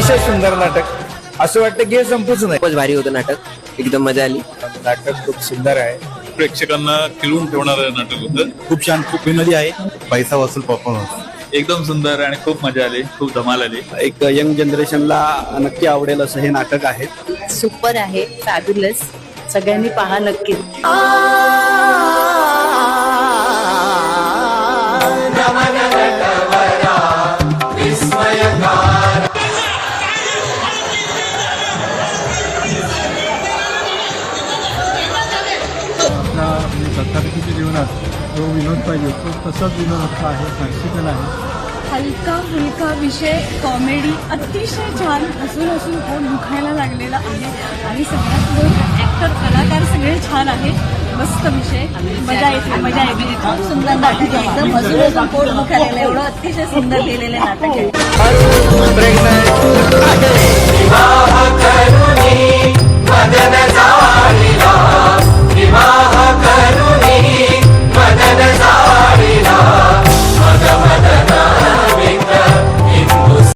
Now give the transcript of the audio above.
अतिशय सुंदर नाटक. असं वाटतं की हे संपूच नाही. खूपच भारी होतं नाटक, एकदम मजा आली. नाटक खूप सुंदर आहे. प्रेक्षकांना खिलवून ठेवणारं नाटक होतं. खूप छान, खूप विनोदी आहे. पैसा वसूल परफॉर्मन्स एकदम सुंदर आणि खूप मजा आली, खूप धमाल आली. एक यंग जनरेशनला नक्की आवडेल असं हे नाटक आहे. सुपर आहे, फॅब्युलस. सगळ्यांनी पहा नक्की. धकाधकीच्या जीवनात जो विनोद पाहिजे तो तसाच विनोद आहे, प्रॅक्टिकल आहे. हलका फुलका विषय, कॉमेडी, अतिशय छान. हसून हसून पोट दुखायला लागलेला आहे. आणि सगळ्यात मोठं ऍक्टर, कलाकार सगळे छान आहे. मस्त विषय, मजा येते, मजा येते. खूप सुंदर नाटक आहे, एकदम हसून हसून पोट दुखायला लागलं एवढं अतिशय सुंदर लिहिलेलं नाटक आहे.